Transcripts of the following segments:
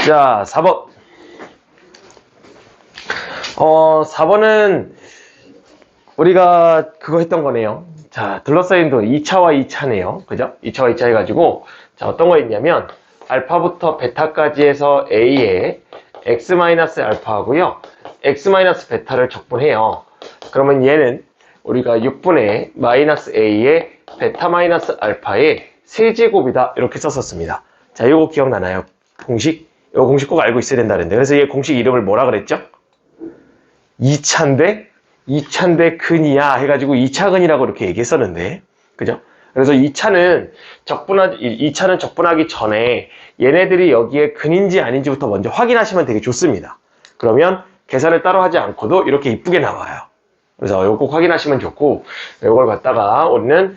자, 4번. 4번은 우리가 그거 했던 거네요. 자, 둘러싸인도 2차와 2차네요. 그죠? 2차와 2차 해가지고, 자, 어떤 거 있냐면, 알파부터 베타까지 해서 A에 X-알파 하고요. X-베타를 적분해요. 그러면 얘는 우리가 6분의 마이너스 A에 베타-알파의 세제곱이다. 이렇게 썼었습니다. 자, 요거 기억나나요? 공식? 요 공식 꼭 알고 있어야 된다는데. 그래서 얘 공식 이름을 뭐라 그랬죠? 2차인데 근이야 해가지고 2차 근이라고 이렇게 얘기했었는데, 그죠? 그래서 2차는 적분하기 전에 얘네들이 여기에 근인지 아닌지부터 먼저 확인하시면 되게 좋습니다. 그러면 계산을 따로 하지 않고도 이렇게 이쁘게 나와요. 그래서 이거 꼭 확인하시면 좋고, 이걸 갖다가 우리는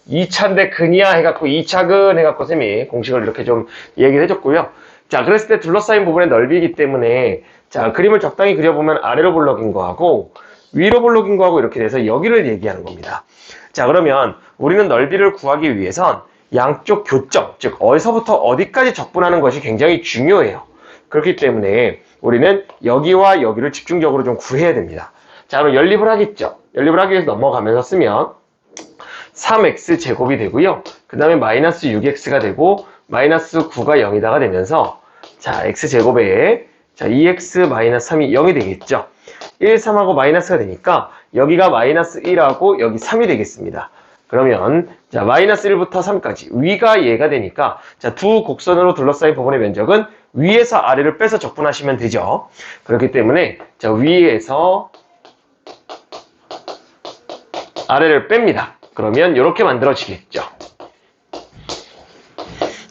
2차인데 근이야 해갖고 2차 근 해갖고 쌤이 공식을 이렇게 좀 얘기를 해줬고요. 자, 그랬을 때 둘러싸인 부분의 넓이이기 때문에, 자, 그림을 적당히 그려보면 아래로 볼록인 거하고 위로 볼록인 거하고 이렇게 돼서 여기를 얘기하는 겁니다. 자, 그러면 우리는 넓이를 구하기 위해선 양쪽 교점, 즉 어디서부터 어디까지 적분하는 것이 굉장히 중요해요. 그렇기 때문에 우리는 여기와 여기를 집중적으로 좀 구해야 됩니다. 자, 그럼 연립을 하겠죠. 연립을 하기 위해서 넘어가면서 쓰면 3x 제곱이 되고요. 그 다음에 마이너스 6x가 되고 마이너스 9가 0이다가 되면서, 자, x제곱에, 자, 2x 마이너스 3이 0이 되겠죠. 1, 3하고 마이너스가 되니까 여기가 마이너스 1하고 여기 3이 되겠습니다. 그러면, 자, 마이너스 1부터 3까지 위가 얘가 되니까, 자, 두 곡선으로 둘러싸인 부분의 면적은 위에서 아래를 빼서 적분하시면 되죠. 그렇기 때문에, 자, 위에서 아래를 뺍니다. 그러면 이렇게 만들어지겠죠.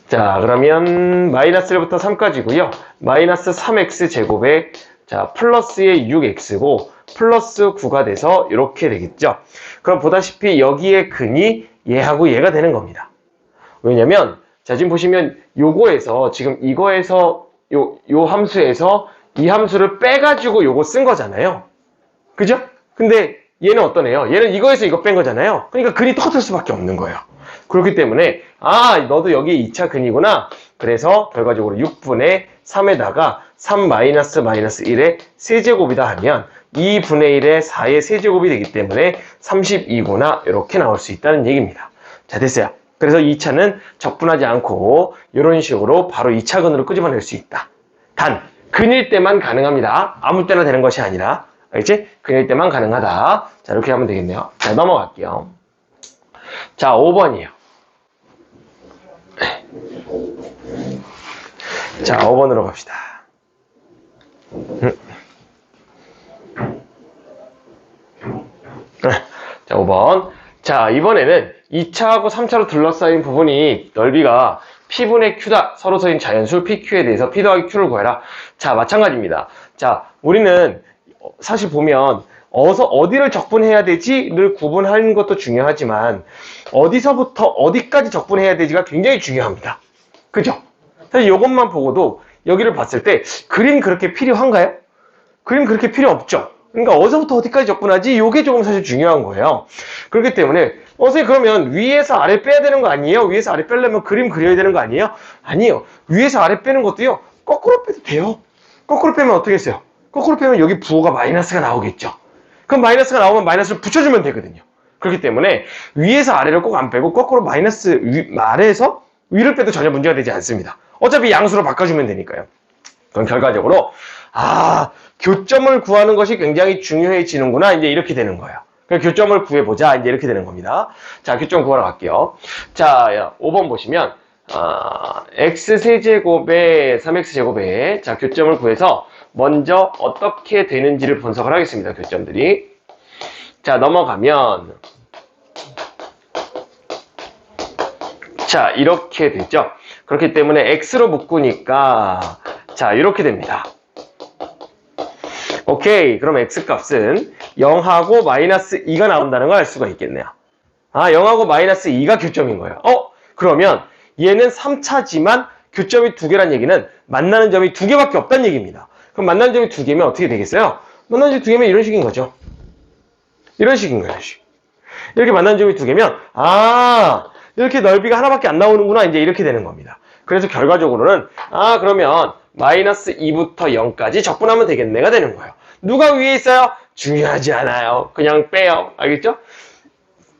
자, 그러면 마이너스 1부터 3까지고요. 마이너스 3x 제곱에, 자, 플러스의 6x고 플러스 9가 돼서 이렇게 되겠죠. 그럼 보다시피 여기에 근이 얘하고 얘가 되는 겁니다. 왜냐면, 자, 지금 보시면 요거에서, 지금 이거에서 요 함수에서 이 함수를 빼가지고 요거 쓴 거잖아요. 그죠? 근데 얘는 어떤 애요? 얘는 이거에서 이거 뺀 거잖아요. 그러니까 근이 똑같을 수밖에 없는 거예요. 그렇기 때문에, 아, 너도 여기 2차 근이구나. 그래서 결과적으로 6분의 3에다가 3 마이너스 1의 세제곱이다 하면 2분의 1의 4의 세제곱이 되기 때문에 32구나. 이렇게 나올 수 있다는 얘기입니다. 자, 됐어요. 그래서 2차는 적분하지 않고 이런 식으로 바로 2차 근으로 끄집어낼 수 있다. 단, 근일 때만 가능합니다. 아무 때나 되는 것이 아니라. 알겠지? 근일 때만 가능하다. 자, 이렇게 하면 되겠네요. 자, 넘어갈게요. 자, 5번이에요. 자, 5번으로 갑시다. 자, 5번. 자, 이번에는 2차하고 3차로 둘러싸인 부분이 넓이가 P분의 Q다. 서로 서인 자연수 PQ에 대해서 P 더하기 Q를 구해라. 자, 마찬가지입니다. 자, 우리는 사실 보면 어디를 적분해야 되지를 구분하는 것도 중요하지만 어디서부터 어디까지 적분해야 되지가 굉장히 중요합니다. 그죠? 사실 이것만 보고도 여기를 봤을 때 그림 그렇게 필요한가요? 그림 그렇게 필요 없죠. 그러니까 어디서부터 어디까지 적분하지? 이게 조금 사실 중요한 거예요. 그렇기 때문에 선생님 그러면 위에서 아래 빼야 되는 거 아니에요? 위에서 아래 빼려면 그림 그려야 되는 거 아니에요? 아니에요. 위에서 아래 빼는 것도요. 거꾸로 빼도 돼요. 거꾸로 빼면 어떻게 했어요? 거꾸로 빼면 여기 부호가 마이너스가 나오겠죠. 그럼 마이너스가 나오면 마이너스를 붙여주면 되거든요. 그렇기 때문에 위에서 아래를 꼭 안 빼고 거꾸로 마이너스 아래에서 위를 빼도 전혀 문제가 되지 않습니다. 어차피 양수로 바꿔주면 되니까요. 그럼 결과적으로 교점을 구하는 것이 굉장히 중요해지는구나. 이제 이렇게 되는 거예요. 그럼 교점을 구해보자. 이제 이렇게 되는 겁니다. 자, 교점 구하러 갈게요. 자, 5번 보시면 x세제곱에 3x제곱에 자, 교점을 구해서 먼저 어떻게 되는지를 분석을 하겠습니다. 교점들이. 자, 넘어가면 자, 이렇게 되죠. 그렇기 때문에 x로 묶으니까 자, 이렇게 됩니다. 오케이. 그럼 x값은 0하고 마이너스 2가 나온다는 걸 알 수가 있겠네요. 0하고 마이너스 2가 교점인 거예요. 그러면 얘는 3차지만 교점이 2개란 얘기는 만나는 점이 2개밖에 없다는 얘기입니다. 그럼 만나는 점이 2개면 어떻게 되겠어요? 만나는 점이 2개면 이런 식인 거죠. 이런 식인 거예요. 이렇게 만나는 점이 2개면 이렇게 넓이가 하나밖에 안 나오는구나. 이제 이렇게 되는 겁니다. 그래서 결과적으로는 그러면 마이너스 2부터 0까지 적분하면 되겠네가 되는 거예요. 누가 위에 있어요? 중요하지 않아요. 그냥 빼요. 알겠죠?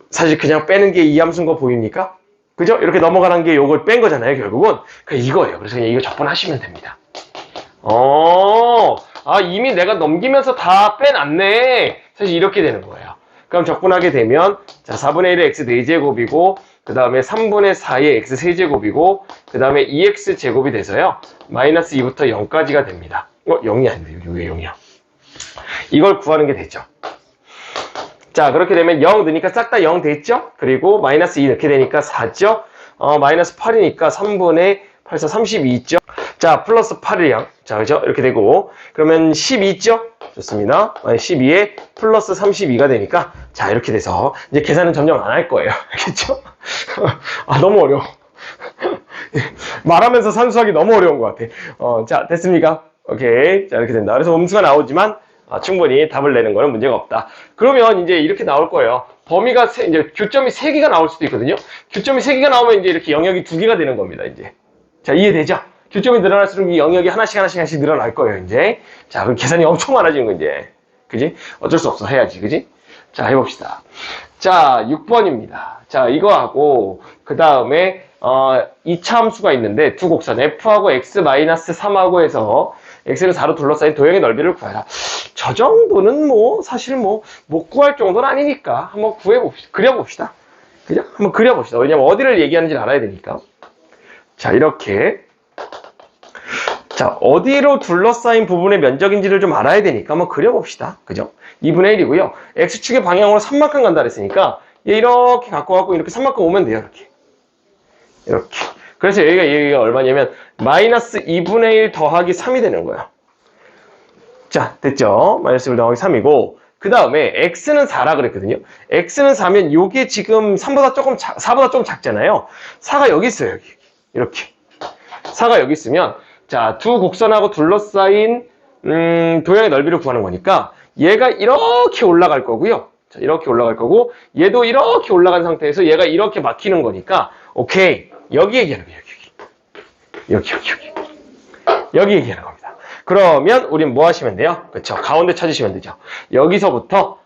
사실 그냥 빼는 게 이 함수인 거 보입니까? 그죠? 이렇게 넘어가는 게 요걸 뺀 거잖아요, 결국은. 이거예요. 그래서 그냥 이거 적분하시면 됩니다. 이미 내가 넘기면서 다 빼놨네. 사실 이렇게 되는 거예요. 그럼 적분하게 되면, 자, 4분의 1의 x 4제곱이고, 그 다음에 3분의 4의 x 세제곱이고, 그 다음에 2x 제곱이 돼서요, 마이너스 2부터 0까지가 됩니다. 0이 아닌데, 왜 0이야? 이걸 구하는 게 되죠. 자, 그렇게 되면 0 넣으니까 싹 다 0 됐죠? 그리고 마이너스 2 넣게 되니까 4죠? 마이너스 8이니까 3분의 8, 4, 32죠? 자, 플러스 8이랑. 자, 그죠? 이렇게 되고. 그러면 12죠? 좋습니다. 12에 플러스 32가 되니까. 자, 이렇게 돼서. 이제 계산은 점점 안 할 거예요. 알겠죠? 너무 어려워. 말하면서 산수하기 너무 어려운 것 같아. 자, 됐습니까? 오케이. 자, 이렇게 된다. 그래서 음수가 나오지만, 충분히 답을 내는 거는 문제가 없다. 그러면 이제 이렇게 나올 거예요. 범위가, 이제 교점이 3개가 나올 수도 있거든요. 교점이 3개가 나오면 이제 이렇게 영역이 2개가 되는 겁니다, 이제. 자, 이해되죠? 교점이 늘어날수록 이 영역이 하나씩 늘어날 거예요, 이제. 자, 그럼 계산이 엄청 많아지는 거, 이제. 그지? 어쩔 수 없어. 해야지, 그지? 자, 해봅시다. 자, 6번입니다. 자, 이거하고, 그 다음에, 2차 함수가 있는데, 두 곡선, f하고 x-3하고 해서, x는 4로 둘러싸인 도형의 넓이를 구해라. 저 정도는 사실 못 구할 정도는 아니니까, 한번 구해봅시다. 그려봅시다. 그죠? 한번 그려봅시다. 왜냐면 어디를 얘기하는지를 알아야 되니까. 자, 이렇게. 자, 어디로 둘러싸인 부분의 면적인지를 좀 알아야 되니까 한번 그려봅시다. 그죠? 2분의 1이고요. X축의 방향으로 3만큼 간다 그랬으니까 얘 이렇게 갖고 가고 이렇게 3만큼 오면 돼요. 이렇게. 이렇게. 그래서 여기가 얼마냐면 마이너스 2분의 1 더하기 3이 되는 거예요. 자, 됐죠? 마이너스 1 더하기 3이고 그 다음에 X는 4라 그랬거든요. X는 4면 요게 지금 3보다 4보다 좀 작잖아요. 4가 여기 있어요. 여기. 이렇게. 4가 여기 있으면 자, 두 곡선하고 둘러싸인 도형의 넓이를 구하는 거니까 얘가 이렇게 올라갈 거고요. 자, 이렇게 올라갈 거고 얘도 이렇게 올라간 상태에서 얘가 이렇게 막히는 거니까 오케이. 여기 얘기하는 거예요. 여기. 여기 얘기하는 겁니다. 그러면 우린 뭐 하시면 돼요? 그렇죠. 가운데 찾으시면 되죠. 여기서부터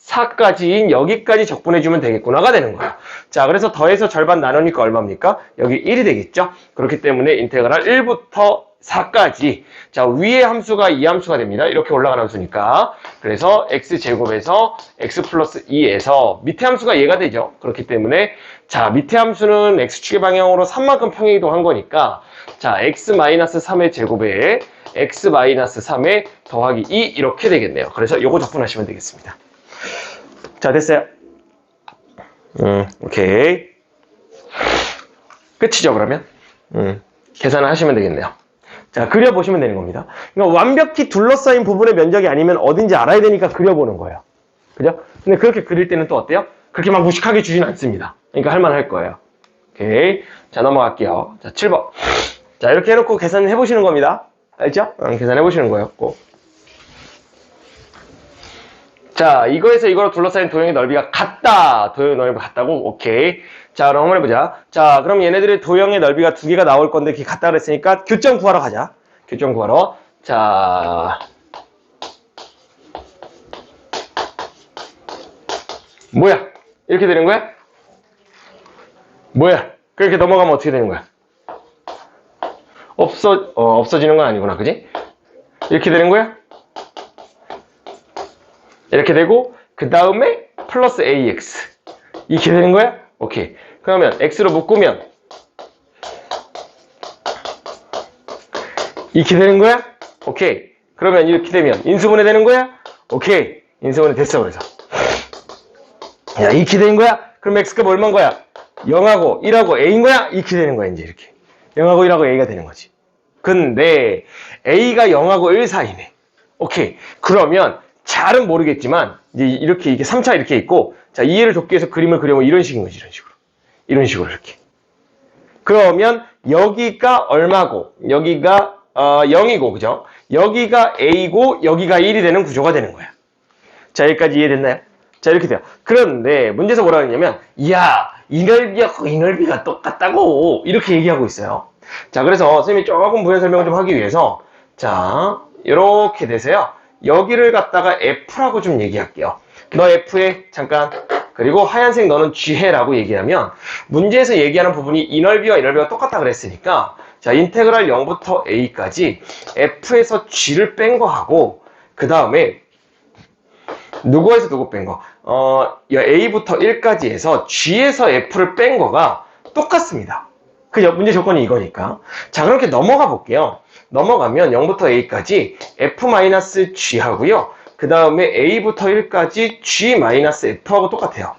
4까지인 여기까지 적분해주면 되겠구나가 되는 거예요. 자, 그래서 더해서 절반 나누니까 얼마입니까? 여기 1이 되겠죠? 그렇기 때문에 인테그랄 1부터 4까지. 자, 위의 함수가 이 함수가 됩니다. 이렇게 올라가는 함수니까. 그래서 x제곱에서 x 플러스 2에서 밑에 함수가 얘가 되죠. 그렇기 때문에 자, 밑에 함수는 x축의 방향으로 3만큼 평행이동한 거니까 자, x-3의 제곱에 x-3의 더하기 2 이렇게 되겠네요. 그래서 요거 적분하시면 되겠습니다. 자, 됐어요. 오케이. 끝이죠, 그러면? 계산을 하시면 되겠네요. 자, 그려보시면 되는 겁니다. 그러니까 완벽히 둘러싸인 부분의 면적이 아니면 어딘지 알아야 되니까 그려보는 거예요. 그죠? 근데 그렇게 그릴 때는 또 어때요? 그렇게 막 무식하게 주진 않습니다. 그러니까 할만할 거예요. 오케이. 자, 넘어갈게요. 자, 7번. 자, 이렇게 해놓고 계산해보시는 겁니다. 알죠? 계산해보시는 거예요, 꼭. 자, 이거에서 이거로 둘러싸인 도형의 넓이가 같다. 도형의 넓이가 같다고? 오케이. 자, 그럼 한번 해보자. 자, 그럼 얘네들의 도형의 넓이가 2개가 나올 건데 그게 같다 그랬으니까 교점 구하러 가자. 교점 구하러. 자. 뭐야? 이렇게 되는 거야? 뭐야? 그렇게 넘어가면 어떻게 되는 거야? 없어지는 건 아니구나. 그지? 이렇게 되는 거야? 이렇게 되고 그 다음에 플러스 ax 이렇게 되는 거야? 오케이. 그러면 x로 묶으면 이렇게 되는 거야? 오케이. 그러면 이렇게 되면 인수분해 되는 거야? 오케이. 인수분해 됐어. 그래서 야, 이렇게 되는 거야? 그럼 x가 얼마인 거야? 0하고 1하고 a인 거야? 이렇게 되는 거야. 이제 이렇게 0하고 1하고 a가 되는 거지. 근데 a가 0하고 1 사이네. 오케이. 그러면 잘은 모르겠지만 이제 이렇게 3차 이렇게 있고 자, 이해를 돕기 위해서 그림을 그려보면 이런 식인 거지. 이런 식으로 이렇게. 그러면 여기가 얼마고 여기가 0이고 그죠? 여기가 a고 여기가 1이 되는 구조가 되는 거야. 자, 여기까지 이해됐나요? 자, 이렇게 돼요. 그런데 문제에서 뭐라 그러냐면 이 넓이하고 이 넓이가 똑같다고 이렇게 얘기하고 있어요. 자, 그래서 선생님이 조금 부연 설명을 좀 하기 위해서 자, 이렇게 돼서요. 여기를 갖다가 F라고 좀 얘기할게요. 너 F에 잠깐 그리고 하얀색 너는 G해라고 얘기하면 문제에서 얘기하는 부분이 이 넓이와 이 넓이가 똑같다 그랬으니까 자, 인테그랄 0부터 A까지 F에서 G를 뺀 거하고 그 다음에 누구에서 누구 뺀 거? A부터 1까지 해서 G에서 F를 뺀 거가 똑같습니다. 그 문제 조건이 이거니까. 자, 그렇게 넘어가 볼게요. 넘어가면 0부터 A까지 F-G 하고요. 그 다음에 A부터 1까지 G-F하고 똑같아요.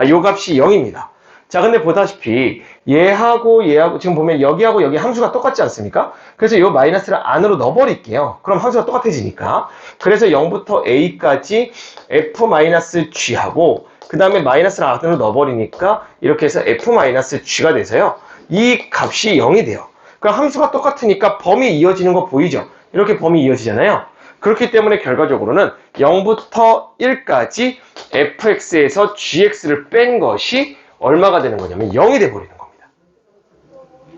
요 값이 0입니다. 자, 근데 보다시피 얘하고 지금 보면 여기하고 여기 함수가 똑같지 않습니까? 그래서 요 마이너스를 안으로 넣어버릴게요. 그럼 함수가 똑같아지니까. 그래서 0부터 A까지 F-G하고 그 다음에 마이너스를 안으로 넣어버리니까 이렇게 해서 F-G가 돼서요. 이 값이 0이 돼요. 그럼 함수가 똑같으니까 범위 이어지는 거 보이죠? 이렇게 범위 이어지잖아요. 그렇기 때문에 결과적으로는 0부터 1까지 fx에서 gx를 뺀 것이 얼마가 되는 거냐면 0이 돼버리는 겁니다.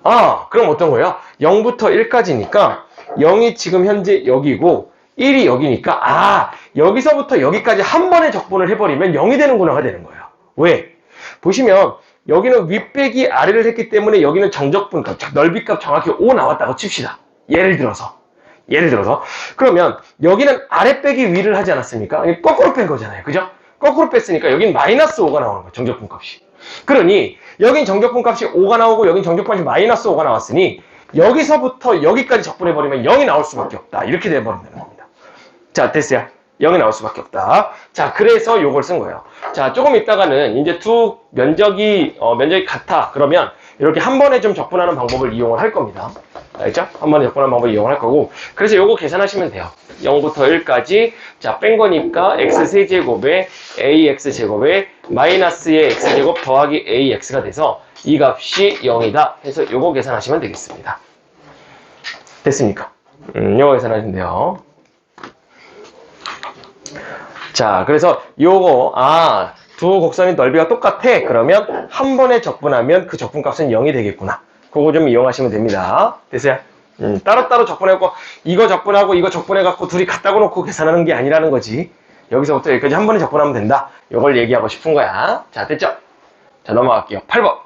아, 그럼 어떤 거예요? 0부터 1까지니까 0이 지금 현재 여기고 1이 여기니까 여기서부터 여기까지 한 번에 적분을 해버리면 0이 되는구나가 되는 거예요. 왜? 보시면 여기는 윗 빼기 아래를 했기 때문에 여기는 정적분값, 넓이값 정확히 5 나왔다고 칩시다. 예를 들어서. 그러면 여기는 아래 빼기 위를 하지 않았습니까? 거꾸로 뺀 거잖아요. 그죠? 거꾸로 뺐으니까 여긴 마이너스 5가 나오는 거예요. 정적분값이. 그러니 여긴 정적분값이 5가 나오고 여긴 정적분값이 마이너스 5가 나왔으니 여기서부터 여기까지 적분해버리면 0이 나올 수밖에 없다. 이렇게 돼버린다는 겁니다. 자, 됐어요? 0이 나올 수밖에 없다. 자, 그래서 요걸 쓴 거예요. 자, 조금 있다가는 이제 두 면적이 같아. 그러면 이렇게 한 번에 좀 적분하는 방법을 이용을 할 겁니다. 알겠죠? 한 번에 적분하는 방법을 이용할 거고. 그래서 요거 계산하시면 돼요. 0부터 1까지. 자, 뺀 거니까 x3제곱에 ax제곱에 마이너스의 x제곱 더하기 ax가 돼서 이 값이 0이다. 해서 요거 계산하시면 되겠습니다. 됐습니까? 요거 계산하시면 돼요. 자, 그래서 요거 두 곡선의 넓이가 똑같아. 그러면 한 번에 적분하면 그 적분값은 0이 되겠구나. 그거 좀 이용하시면 됩니다. 됐어요? 따로따로 적분해갖고 이거 적분하고 이거 적분해갖고 둘이 갖다가 놓고 계산하는 게 아니라는 거지. 여기서부터 여기까지 한 번에 적분하면 된다. 이걸 얘기하고 싶은 거야. 자, 됐죠? 자, 넘어갈게요. 8번.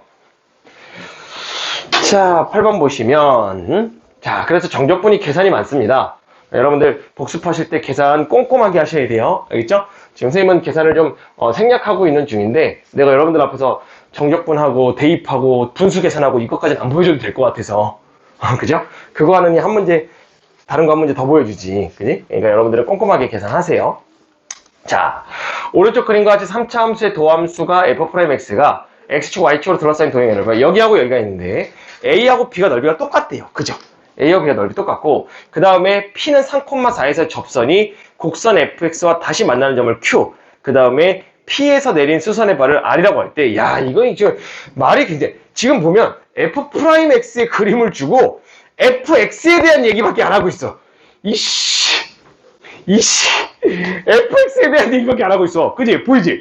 자, 8번 보시면 자, 그래서 정적분이 계산이 많습니다. 여러분들 복습하실 때 계산 꼼꼼하게 하셔야 돼요. 알겠죠? 지금 선생님은 계산을 좀 생략하고 있는 중인데 내가 여러분들 앞에서 정적분하고 대입하고 분수 계산하고 이것까지는 안 보여줘도 될 것 같아서 그죠? 그거 하느니 한 문제 다른 거 한 문제 더 보여주지. 그지? 그러니까 여러분들은 꼼꼼하게 계산하세요. 자, 오른쪽 그림과 같이 3차 함수의 도함수가 f'x가 x축 y축으로 둘러싸인 도형의 넓이가 여기하고 여기가 있는데 a하고 b가 넓이가 똑같대요. 그죠? A와 B가 넓이 똑같고 그 다음에 P는 3,4에서 접선이 곡선 fx와 다시 만나는 점을 Q 그 다음에 P에서 내린 수선의 발을 R이라고 할 때 야 이건 지금 말이 굉장히 지금 보면 f'x의 그림을 주고 fx에 대한 얘기밖에 안 하고 있어. 이씨 fx에 대한 얘기밖에 안 하고 있어. 그지? 보이지?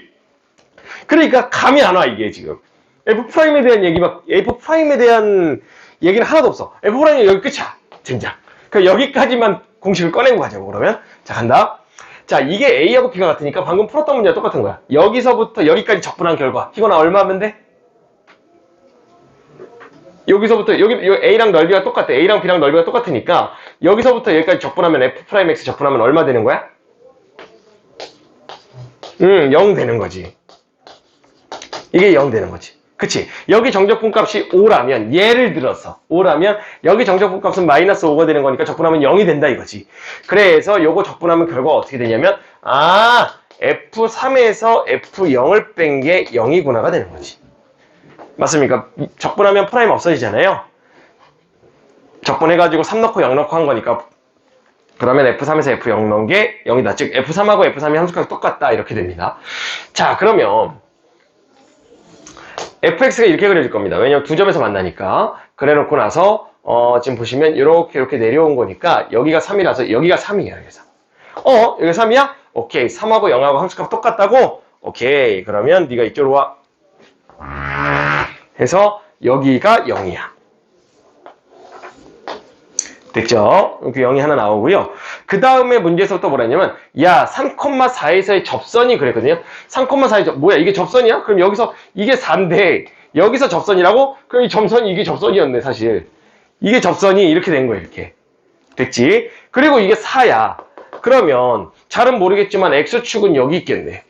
그러니까 감이 안 와 이게 지금 f'에 대한 f'에 대한 얘기는 하나도 없어. f'이 여기 끝이야. 젠장. 그럼 여기까지만 공식을 꺼내고 가자고 그러면. 자, 간다. 자, 이게 A하고 B가 같으니까 방금 풀었던 문제와 똑같은 거야. 여기서부터 여기까지 적분한 결과. 이거나 얼마 하면 돼? 여기서부터 여기 A랑 넓이가 똑같아. A랑 B랑 넓이가 똑같으니까 여기서부터 여기까지 적분하면 f'x 적분하면 얼마 되는 거야? 0 되는 거지. 이게 0 되는 거지. 그치? 여기 정적분값이 5라면 예를 들어서 5라면 여기 정적분값은 마이너스 5가 되는 거니까 적분하면 0이 된다 이거지. 그래서 요거 적분하면 결과가 어떻게 되냐면 F3에서 F0을 뺀 게 0이구나가 되는 거지. 맞습니까? 적분하면 프라임 없어지잖아요. 적분해가지고 3 넣고 0 넣고 한 거니까 그러면 F3에서 F0 넣은 게 0이다. 즉 F3하고 F3이 함수값이 똑같다 이렇게 됩니다. 자, 그러면 fx가 이렇게 그려질 겁니다. 왜냐면 두 점에서 만나니까. 그래놓고 나서 지금 보시면 이렇게 내려온 거니까 여기가 3이라서 여기가 3이에요. 그래서 여기가 3이야? 오케이. 3하고 0하고 함수값 똑같다고? 오케이. 그러면 네가 이쪽으로 와. 해서 여기가 0이야. 됐죠? 그 0이 하나 나오고요. 그 다음에 문제에서부터 뭐라 했냐면, 야, 3,4에서의 접선이 그랬거든요. 3,4의 뭐야, 이게 접선이야? 그럼 여기서, 이게 4인데, 여기서 접선이라고? 그럼 이 점선이 이게 접선이었네, 사실. 이게 접선이 이렇게 된 거예요, 이렇게. 됐지? 그리고 이게 4야. 그러면, 잘은 모르겠지만, X축은 여기 있겠네.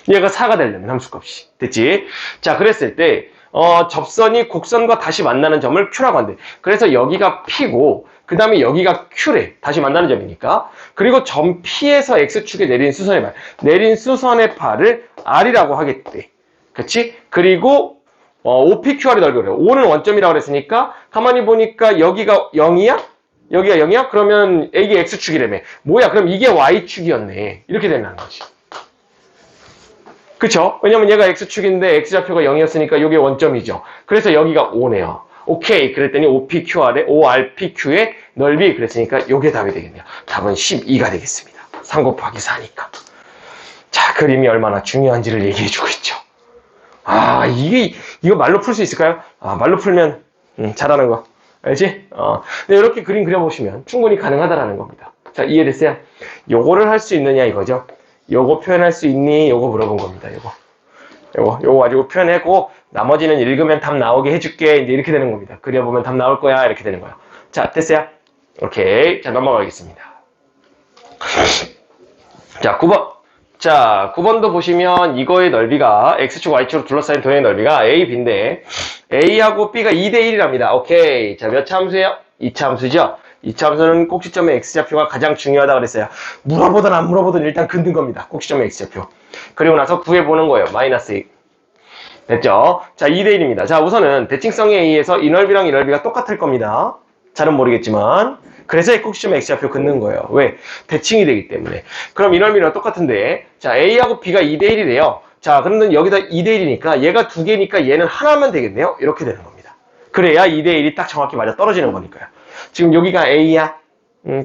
얘가 4가 되려면 함수값이. 됐지? 자, 그랬을 때, 접선이 곡선과 다시 만나는 점을 Q라고 한대. 그래서 여기가 P고, 그 다음에 여기가 Q래. 다시 만나는 점이니까. 그리고 점 P에서 X축에 내린 수선의 발. 내린 수선의 발을 R이라고 하겠대. 그치? 그리고, OPQR이 넓어요. O는 원점이라고 그랬으니까, 가만히 보니까 여기가 0이야? 여기가 0이야? 그러면 이게 X축이라며. 뭐야? 그럼 이게 Y축이었네. 이렇게 된다는 거지. 그쵸? 왜냐면 얘가 X축인데 X좌표가 0이었으니까 이게 원점이죠. 그래서 여기가 5네요. 오케이. 그랬더니 ORPQ의 넓이 그랬으니까 이게 답이 되겠네요. 답은 12가 되겠습니다. 3 곱하기 4니까. 자, 그림이 얼마나 중요한지를 얘기해주고 있죠. 아, 이거 말로 풀 수 있을까요? 아, 말로 풀면, 잘하는 거. 알지? 네, 이렇게 그림 그려보시면 충분히 가능하다라는 겁니다. 자, 이해됐어요? 요거를 할 수 있느냐 이거죠. 요거 표현할 수 있니? 요거 물어본 겁니다. 요거 가지고 표현하고 나머지는 읽으면 답 나오게 해줄게. 이제 이렇게 되는 겁니다. 그려보면 답 나올 거야. 이렇게 되는 거야. 자, 됐어요? 오케이. 자, 넘어가겠습니다. 자, 9번. 자, 9번도 보시면 이거의 넓이가 X축, Y축으로 둘러싸인 도형의 넓이가 A, B인데 A하고 B가 2대1이랍니다. 오케이. 자, 몇 차 함수예요? 2차 함수죠? 2차 함수는 꼭지점의 X좌표가 가장 중요하다고 그랬어요. 물어보든 안 물어보든 일단 긋는 겁니다. 꼭지점의 X좌표. 그리고 나서 구해보는 거예요. 마이너스 2. 됐죠? 자, 2대1입니다. 자, 우선은 대칭성에 의해서 이 넓이랑 이 넓이가 똑같을 겁니다. 잘은 모르겠지만. 그래서 이 꼭지점의 X좌표 긋는 거예요. 왜? 대칭이 되기 때문에. 그럼 이 넓이랑 똑같은데, 자, A하고 B가 2대1이래요. 자, 그러면 여기다 2대1이니까 얘가 두 개니까 얘는 하나면 되겠네요. 이렇게 되는 겁니다. 그래야 2대1이 딱 정확히 맞아 떨어지는 거니까요. 지금 여기가 A야.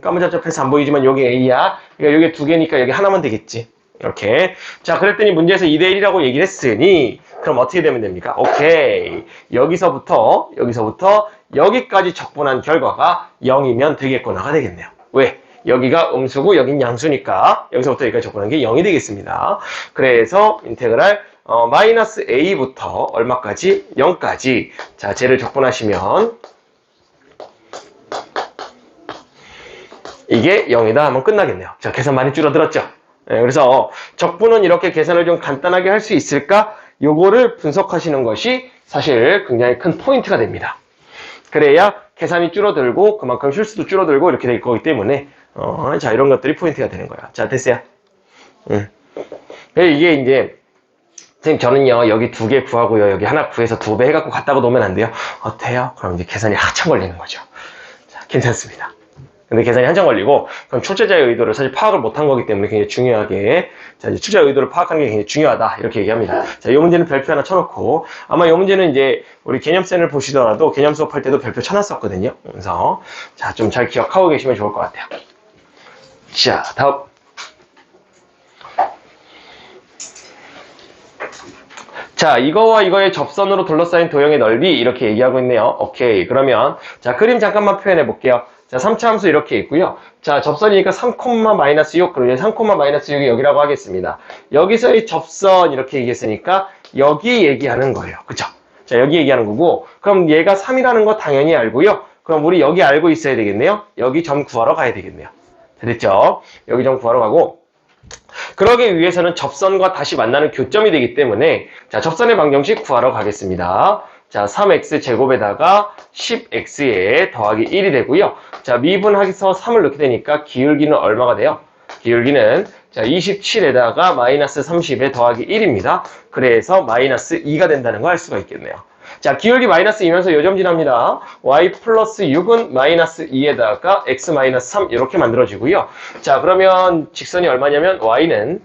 까무잡잡해서 안 보이지만 여기 A야. 그러니까 여기 두 개니까 여기 하나면 되겠지. 이렇게. 자, 그랬더니 문제에서 2대1이라고 얘기를 했으니 그럼 어떻게 되면 됩니까? 오케이. 여기서부터 여기까지 적분한 결과가 0이면 되겠구나가 되겠네요. 왜? 여기가 음수고 여긴 양수니까 여기서부터 여기까지 적분한 게 0이 되겠습니다. 그래서 인테그랄 마이너스 A부터 얼마까지? 0까지. 자, 쟤를 적분하시면 이게 0이다 하면 끝나겠네요. 자, 계산 많이 줄어들었죠? 네, 그래서 적분은 이렇게 계산을 좀 간단하게 할 수 있을까? 요거를 분석하시는 것이 사실 굉장히 큰 포인트가 됩니다. 그래야 계산이 줄어들고 그만큼 실수도 줄어들고 이렇게 될 거기 때문에 자, 이런 것들이 포인트가 되는 거예요. 자, 됐어요? 이게 이제 선생님 저는요 여기 2개 구하고요 여기 하나 구해서 2배 해갖고 갖다가 놓으면 안 돼요? 어때요? 그럼 이제 계산이 한참 걸리는 거죠. 자, 괜찮습니다. 근데 계산이 한참 걸리고 그럼 출제자의 의도를 사실 파악을 못한 거기 때문에 굉장히 중요하게 자, 이제 출제자의 의도를 파악하는 게 굉장히 중요하다 이렇게 얘기합니다. 자, 이 문제는 별표 하나 쳐놓고 아마 이 문제는 이제 우리 개념센을 보시더라도 개념 수업할 때도 별표 쳐놨었거든요. 그래서 자, 좀 잘 기억하고 계시면 좋을 것 같아요. 자, 다음. 자, 이거와 이거의 접선으로 둘러싸인 도형의 넓이 이렇게 얘기하고 있네요. 오케이. 그러면 자, 그림 잠깐만 표현해 볼게요. 자, 3차 함수 이렇게 있고요. 자, 접선이니까 3,-6, 그리고 3,-6이 여기라고 하겠습니다. 여기서의 접선 이렇게 얘기했으니까 여기 얘기하는 거예요. 그쵸? 자, 여기 얘기하는 거고 그럼 얘가 3이라는 거 당연히 알고요. 그럼 우리 여기 알고 있어야 되겠네요. 여기 점 구하러 가야 되겠네요. 됐죠? 여기 점 구하러 가고 그러기 위해서는 접선과 다시 만나는 교점이 되기 때문에 자, 접선의 방정식 구하러 가겠습니다. 자, 3x제곱에다가 10x에 더하기 1이 되고요. 자, 미분해서 3을 넣게 되니까 기울기는 얼마가 돼요? 기울기는 자, 27에다가 마이너스 30에 더하기 1입니다. 그래서 마이너스 2가 된다는 거 알 수가 있겠네요. 자, 기울기 마이너스 2면서 요점 지납니다. y 플러스 6은 마이너스 2에다가 x 마이너스 3 이렇게 만들어지고요. 자, 그러면 직선이 얼마냐면 y는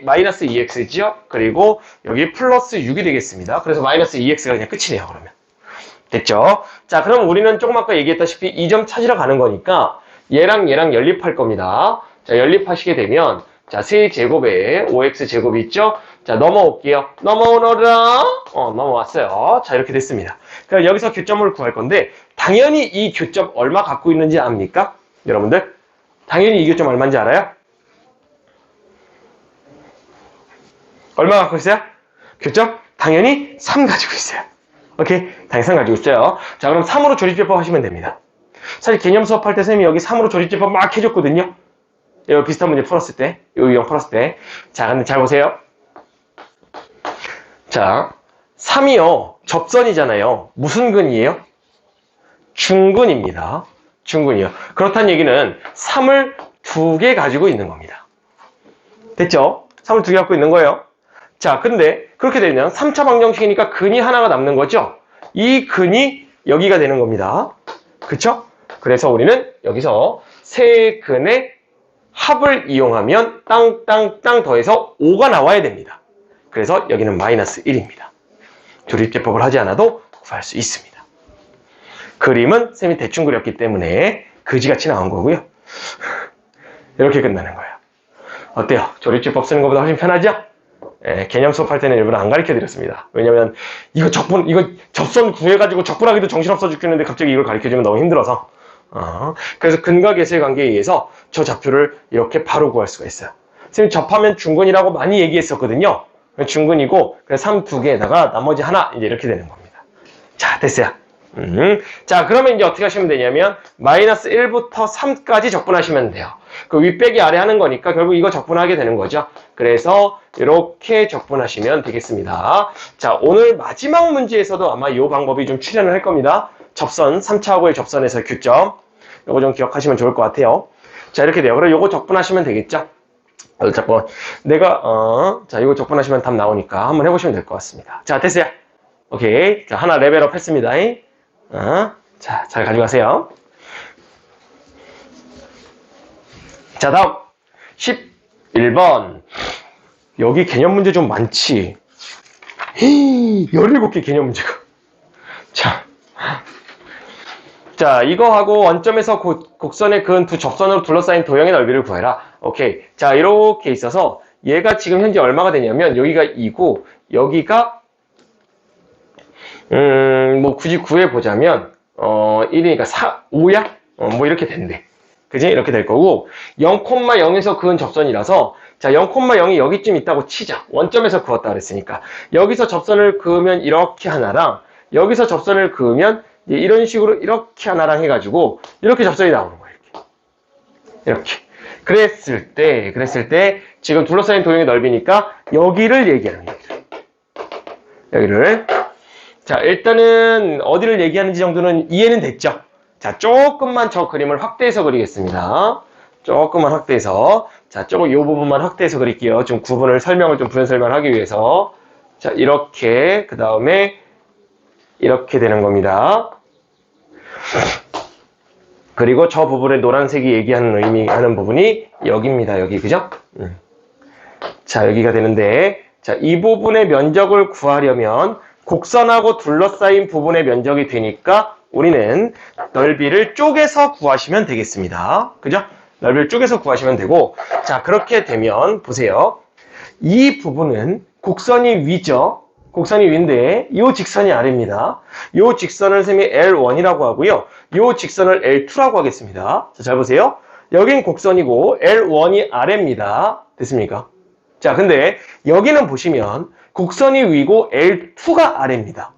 마이너스 2x죠. 그리고 여기 플러스 6이 되겠습니다. 그래서 마이너스 2x가 그냥 끝이네요. 그러면 됐죠? 자, 그럼 우리는 조금 아까 얘기했다시피 이 점 찾으러 가는 거니까 얘랑 연립할 겁니다. 자, 연립하시게 되면 자, 세제곱에 5x제곱이 있죠? 자, 넘어올게요. 넘어오너라. 넘어왔어요. 자, 이렇게 됐습니다. 그럼 여기서 교점을 구할 건데, 당연히 이 교점 얼마 갖고 있는지 압니까? 여러분들? 당연히 이 교점 얼마인지 알아요? 얼마 갖고 있어요? 교점? 당연히 3 가지고 있어요. 오케이? 당연히 3 가지고 있어요. 자, 그럼 3으로 조립제법 하시면 됩니다. 사실 개념 수업할 때 선생님이 여기 3으로 조립제법 막 해줬거든요. 이거 비슷한 문제 풀었을 때, 이 유형 풀었을 때. 자, 근데 잘 보세요. 자, 3이요. 접선이잖아요. 무슨 근이에요? 중근입니다. 중근이요. 그렇다는 얘기는 3을 2개 가지고 있는 겁니다. 됐죠? 3을 2개 갖고 있는 거예요. 자, 근데 그렇게 되면 3차 방정식이니까 근이 하나가 남는 거죠? 이 근이 여기가 되는 겁니다. 그쵸? 그래서 우리는 여기서 세 근의 합을 이용하면 땅땅땅 더해서 5가 나와야 됩니다. 그래서 여기는 마이너스 1입니다. 조립제법을 하지 않아도 구할 수 있습니다. 그림은 쌤이 대충 그렸기 때문에 그지같이 나온 거고요. 이렇게 끝나는 거예요. 어때요? 조립제법 쓰는 것보다 훨씬 편하죠? 예, 개념 수업할 때는 일부러 안 가르쳐 드렸습니다. 왜냐면 이거 접선 구해가지고 적분하기도 정신없어 죽겠는데 갑자기 이걸 가르쳐 주면 너무 힘들어서. 그래서 근과 계수의 관계에 의해서 저 좌표를 이렇게 바로 구할 수가 있어요. 선생님 접하면 중근이라고 많이 얘기했었거든요. 중근이고 그래서 3 2개에다가 나머지 하나 이제 이렇게 되는 겁니다. 자, 됐어요. 자, 그러면 이제 어떻게 하시면 되냐면 마이너스 1부터 3까지 적분하시면 돼요. 그 윗빼기 아래 하는 거니까 결국 이거 적분하게 되는 거죠. 그래서 이렇게 적분하시면 되겠습니다. 자, 오늘 마지막 문제에서도 아마 이 방법이 좀 출연을 할 겁니다. 접선, 3차하고의 접선에서 교점. 요거 좀 기억하시면 좋을 것 같아요. 자, 이렇게 돼요. 그럼 요거 적분하시면 되겠죠? 자꾸 자, 이거 적분하시면 답 나오니까 한번 해보시면 될 것 같습니다. 자, 됐어요. 오케이. 자, 하나 레벨업 했습니다. 자, 잘 가져가세요. 자, 다음 11번. 여기 개념 문제 좀 많지. 17개 개념 문제가. 자, 이거하고 원점에서 곡선의 근 두 접선으로 둘러싸인 도형의 넓이를 구해라. 오케이. 자, 이렇게 있어서 얘가 지금 현재 얼마가 되냐면 여기가 2고 여기가 뭐 굳이 구해보자면 1이니까 5야? 뭐 이렇게 된대. 그지? 이렇게 될 거고 0,0에서 그은 접선이라서 자, 0,0이 여기쯤 있다고 치자. 원점에서 그었다 그랬으니까 여기서 접선을 그으면 이렇게 하나랑 여기서 접선을 그으면 이런 식으로 이렇게 하나랑 해가지고 이렇게 접선이 나오는 거예요. 이렇게. 그랬을 때 지금 둘러싸인 도형의 넓이니까 여기를 얘기하는 거예요. 여기를. 자, 일단은 어디를 얘기하는지 정도는 이해는 됐죠? 자, 조금만 저 그림을 확대해서 그리겠습니다. 조금만 확대해서. 자, 조금 이 부분만 확대해서 그릴게요. 좀 구분을 부연 설명하기 위해서. 자, 이렇게, 그 다음에 이렇게 되는 겁니다. 그리고 저 부분에 노란색이 얘기하는 의미하는 부분이 여기입니다. 여기, 그죠? 자, 여기가 되는데, 자, 이 부분의 면적을 구하려면 곡선하고 둘러싸인 부분의 면적이 되니까 우리는 넓이를 쪼개서 구하시면 되겠습니다. 그죠? 넓이를 쪼개서 구하시면 되고, 자, 그렇게 되면 보세요. 이 부분은 곡선이 위죠? 곡선이 위인데 이 직선이 아래입니다. 이 직선을 선생님이 L1이라고 하고요. 이 직선을 L2라고 하겠습니다. 자, 잘 보세요. 여긴 곡선이고 L1이 아래입니다. 됐습니까? 자, 근데 여기는 보시면 곡선이 위고 L2가 아래입니다.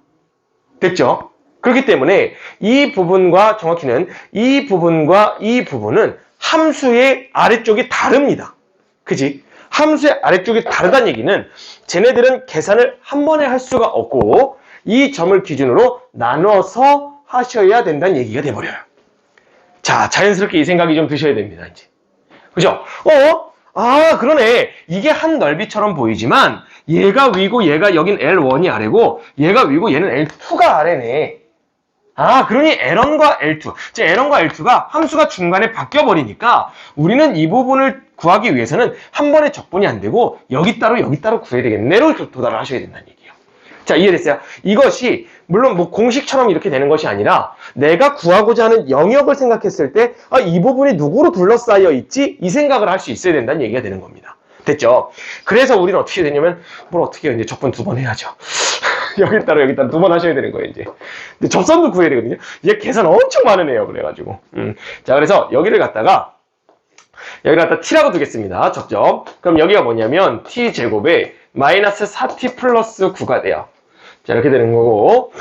됐죠? 그렇기 때문에 이 부분과 정확히는 이 부분과 이 부분은 함수의 아래쪽이 다릅니다. 그지? 함수의 아래쪽이 다르다는 얘기는 쟤네들은 계산을 한 번에 할 수가 없고 이 점을 기준으로 나눠서 하셔야 된다는 얘기가 돼버려요. 자, 자연스럽게 이 생각이 좀 드셔야 됩니다. 이제. 그죠? 그러네. 이게 한 넓이처럼 보이지만 얘가 위고 얘가 여긴 L1이 아래고 얘가 위고 얘는 L2가 아래네. 그러니 L1과 L2. 즉 L1과 L2가 함수가 중간에 바뀌어버리니까 우리는 이 부분을 구하기 위해서는 한 번에 적분이 안 되고 여기 따로 구해야 되겠네로 도달을 하셔야 된다는 얘기예요. 자, 이해됐어요? 이것이 물론 뭐 공식처럼 이렇게 되는 것이 아니라 내가 구하고자 하는 영역을 생각했을 때 이 부분이 누구로 둘러싸여 있지? 이 생각을 할 수 있어야 된다는 얘기가 되는 겁니다. 됐죠? 그래서 우리는 어떻게 되냐면, 뭘 어떻게 해요? 이제 적분 2번 해야죠. 여기다가 여기다 2번 하셔야 되는 거예요, 이제. 근데 접선도 구해야 되거든요. 얘 계산 엄청 많은 애요, 그래가지고. 자, 그래서 여기를 갖다가 t라고 두겠습니다. 접점. 그럼 여기가 뭐냐면, t제곱에 마이너스 4t 플러스 9가 돼요. 자, 이렇게 되는 거고.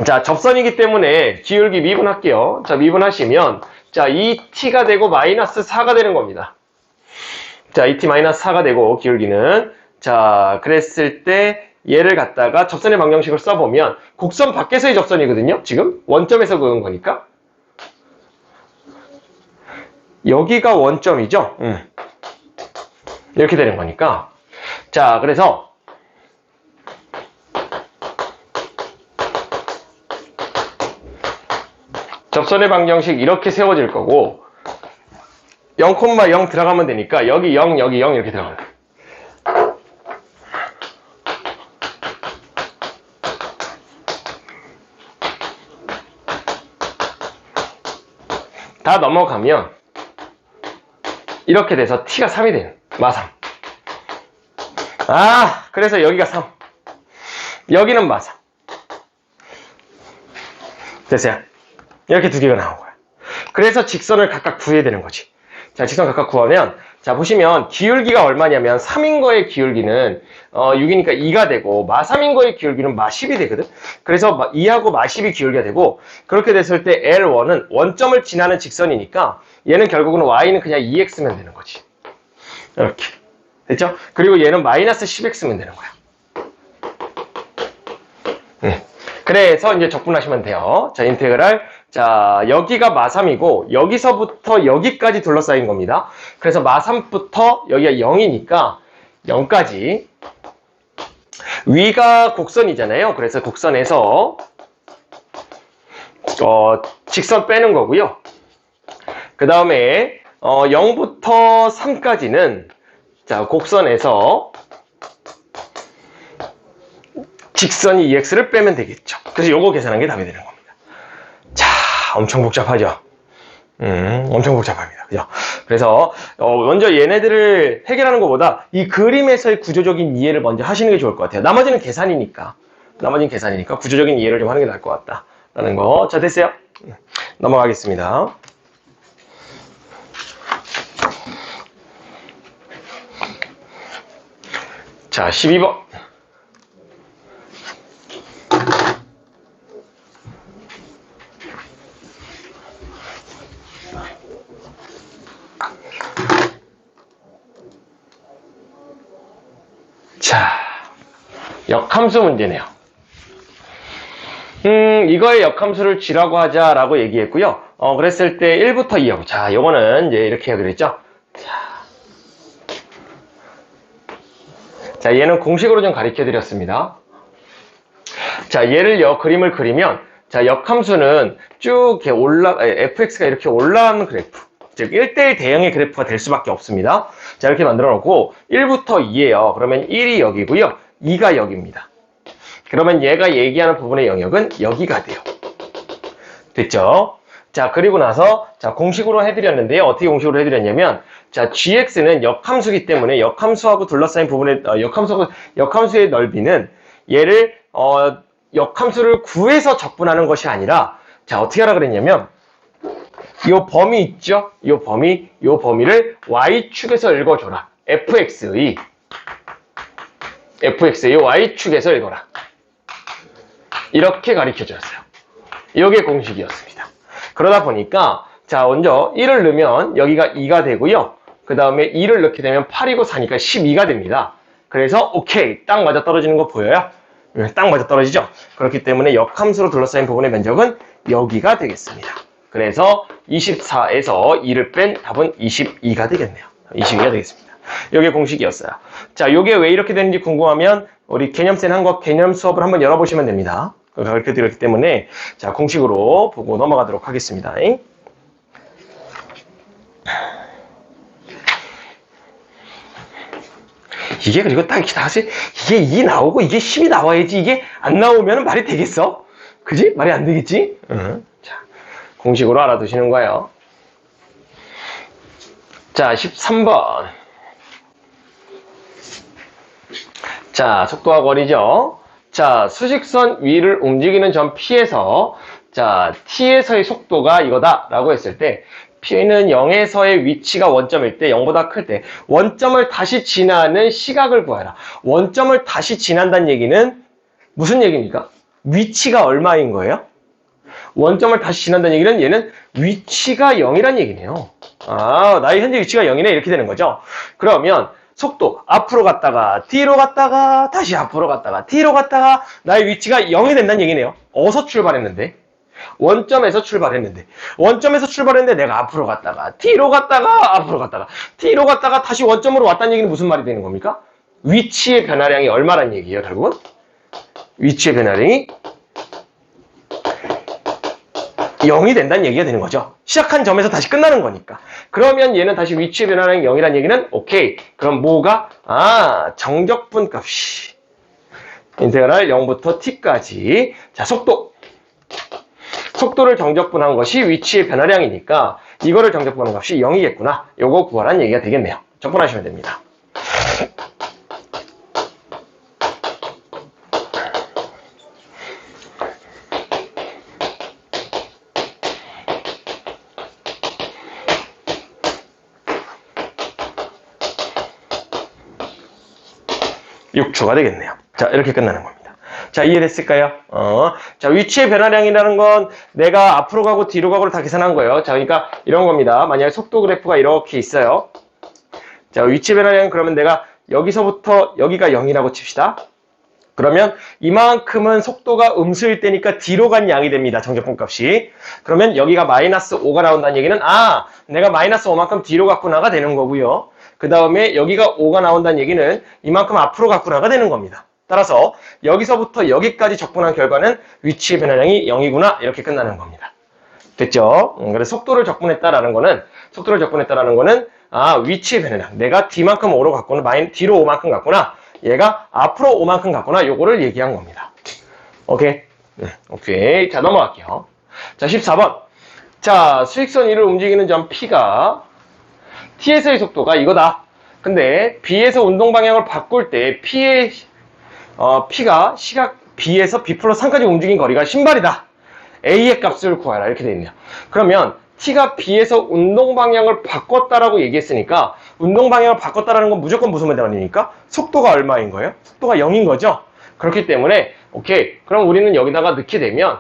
자, 접선이기 때문에 기울기 미분할게요. 자, 미분하시면, 자, 2t가 되고 마이너스 4가 되는 겁니다. 자, 2t 마이너스 4가 되고, 기울기는. 자, 그랬을 때, 얘를 갖다가 접선의 방정식을 써보면, 곡선 밖에서의 접선이거든요? 지금? 원점에서 그은 거니까. 여기가 원점이죠? 이렇게 되는 거니까. 자, 그래서, 접선의 방정식 이렇게 세워질 거고 0,0 들어가면 되니까 여기 0, 여기 0 이렇게 들어가요. 다 넘어가면 이렇게 돼서 t가 3이 되는 마3. 아, 그래서 여기가 3. 여기는 마3. 됐어요? 이렇게 두 개가 나온 거야. 그래서 직선을 각각 구해야 되는 거지. 자, 직선 각각 구하면, 자, 보시면 기울기가 얼마냐면 3인 거의 기울기는 6이니까 2가 되고 마3인 거의 기울기는 마10이 되거든. 그래서 2하고 마10이 기울기가 되고 그렇게 됐을 때 L1은 원점을 지나는 직선이니까 얘는 결국은 Y는 그냥 2X면 되는 거지. 이렇게. 됐죠? 그리고 얘는 마이너스 10X면 되는 거야. 그래서 이제 적분하시면 돼요. 자, 인테그랄. 자, 여기가 마3이고 여기서부터 여기까지 둘러싸인 겁니다. 그래서 마3부터 여기가 0이니까 0까지. 위가 곡선이잖아요. 그래서 곡선에서 직선 빼는 거고요. 그 다음에 0부터 3까지는 자, 곡선에서 직선이 2x를 빼면 되겠죠. 그래서 요거 계산한 게 답이 되는 겁니다. 자, 엄청 복잡하죠? 엄청 복잡합니다. 그죠? 그래서, 먼저 얘네들을 해결하는 것보다 이 그림에서의 구조적인 이해를 먼저 하시는 게 좋을 것 같아요. 나머지는 계산이니까. 구조적인 이해를 좀 하는 게 나을 것 같다. 라는 거. 자, 됐어요? 넘어가겠습니다. 자, 12번. 자, 역함수 문제네요. 이거의 역함수를 G라고 하자라고 얘기했고요. 그랬을 때 1부터 2하고. 자, 요거는 이제 이렇게 하기로 했죠. 자, 얘는 공식으로 좀 가르쳐 드렸습니다. 자, 얘를 그림을 그리면, 자, 역함수는 쭉 이렇게 fx가 이렇게 올라가는 그래프. 즉, 1대1 대형의 그래프가 될 수밖에 없습니다. 자, 이렇게 만들어 놓고, 1부터 2예요. 그러면 1이 여기고요. 2가 여기입니다. 그러면 얘가 얘기하는 부분의 영역은 여기가 돼요. 됐죠? 자, 그리고 나서, 자, 공식으로 해드렸는데요. 어떻게 공식으로 해드렸냐면, 자, gx는 역함수이기 때문에 역함수하고 둘러싸인 부분의, 역함수의 넓이는 얘를, 역함수를 구해서 적분하는 것이 아니라, 자, 어떻게 하라 그랬냐면, 요 범위 있죠? 요 범위를 y축에서 읽어줘라. fx의 y축에서 읽어라. 이렇게 가르쳐줬어요. 이게 공식이었습니다. 그러다 보니까, 자, 먼저 1을 넣으면 여기가 2가 되고요. 그 다음에 2를 넣게 되면 8이고 4니까 12가 됩니다. 그래서, 오케이. 딱 맞아 떨어지는 거 보여요? 딱 맞아 떨어지죠? 그렇기 때문에 역함수로 둘러싸인 부분의 면적은 여기가 되겠습니다. 그래서 24에서 2를 뺀 답은 22가 되겠네요. 22가 되겠습니다. 이게 공식이었어요. 자, 이게 왜 이렇게 되는지 궁금하면 우리 개념센 한국 개념 수업을 한번 열어보시면 됩니다. 가르쳐 드렸기 때문에 자, 공식으로 보고 넘어가도록 하겠습니다. 이게 그리고 딱 이렇게 다시 이게 2 나오고 이게 10이 나와야지 이게 안 나오면 말이 되겠어? 그지? 말이 안 되겠지? 자, 공식으로 알아두시는 거예요. 자, 13번. 자, 속도와 거리죠. 자, 수직선 위를 움직이는 점 P에서 자, T에서의 속도가 이거다라고 했을 때 P는 0에서의 위치가 원점일 때 0보다 클 때 원점을 다시 지나는 시각을 구하라. 원점을 다시 지난다는 얘기는 무슨 얘기입니까? 위치가 얼마인 거예요? 원점을 다시 지난다는 얘기는 얘는 위치가 0이란 얘기네요. 아, 나의 현재 위치가 0이네 이렇게 되는 거죠. 그러면 속도 앞으로 갔다가 뒤로 갔다가 다시 앞으로 갔다가 뒤로 갔다가 나의 위치가 0이 된다는 얘기네요. 어디서 출발했는데? 원점에서 출발했는데 내가 앞으로 갔다가 뒤로 갔다가 앞으로 갔다가 뒤로 갔다가 다시 원점으로 왔다는 얘기는 무슨 말이 되는 겁니까? 위치의 변화량이 얼마란 얘기예요, 결국은? 위치의 변화량이 0이 된다는 얘기가 되는 거죠. 시작한 점에서 다시 끝나는 거니까. 그러면 얘는 다시 위치의 변화량이 0이라는 얘기는 오케이. 그럼 뭐가? 아, 정적분 값이 인테그랄 0부터 t까지. 자, 속도를 정적분한 것이 위치의 변화량이니까 이거를 정적분한 값이 0이겠구나. 요거 구하라는 얘기가 되겠네요. 적분하시면 됩니다. 육 초가 되겠네요. 자, 이렇게 끝나는 겁니다. 자, 이해됐을까요? 자, 위치의 변화량이라는 건 내가 앞으로 가고 뒤로 가고를 다 계산한 거예요. 자, 그러니까 이런 겁니다. 만약에 속도 그래프가 이렇게 있어요. 자, 위치의 변화량은 그러면 내가 여기서부터 여기가 0이라고 칩시다. 그러면 이만큼은 속도가 음수일 때니까 뒤로 간 양이 됩니다. 정적분 값이. 그러면 여기가 마이너스 5가 나온다는 얘기는 아, 내가 마이너스 5만큼 뒤로 갔구나가 되는 거고요. 그 다음에 여기가 5가 나온다는 얘기는 이만큼 앞으로 갔구나가 되는 겁니다. 따라서 여기서부터 여기까지 적분한 결과는 위치의 변화량이 0이구나 이렇게 끝나는 겁니다. 됐죠? 그래서 속도를 적분했다라는 거는 아, 위치의 변화량. 내가 D만큼 5로 갔구나, D로 5만큼 갔구나. 얘가 앞으로 5만큼 갔구나. 요거를 얘기한 겁니다. 오케이? 네, 오케이. 자, 넘어갈게요. 자, 14번. 자, 수직선 위를 움직이는 점 P가 T에서의 속도가 이거다. 근데 B에서 운동 방향을 바꿀 때 P가 시각 B에서 B 플러스 3까지 움직인 거리가 신발이다. A의 값을 구하라. 이렇게 돼 있네요. 그러면 T가 B에서 운동 방향을 바꿨다라고 얘기했으니까 운동 방향을 바꿨다라는 건 무조건 무슨 말입니까? 속도가 얼마인 거예요? 속도가 0인 거죠? 그렇기 때문에 오케이. 그럼 우리는 여기다가 넣게 되면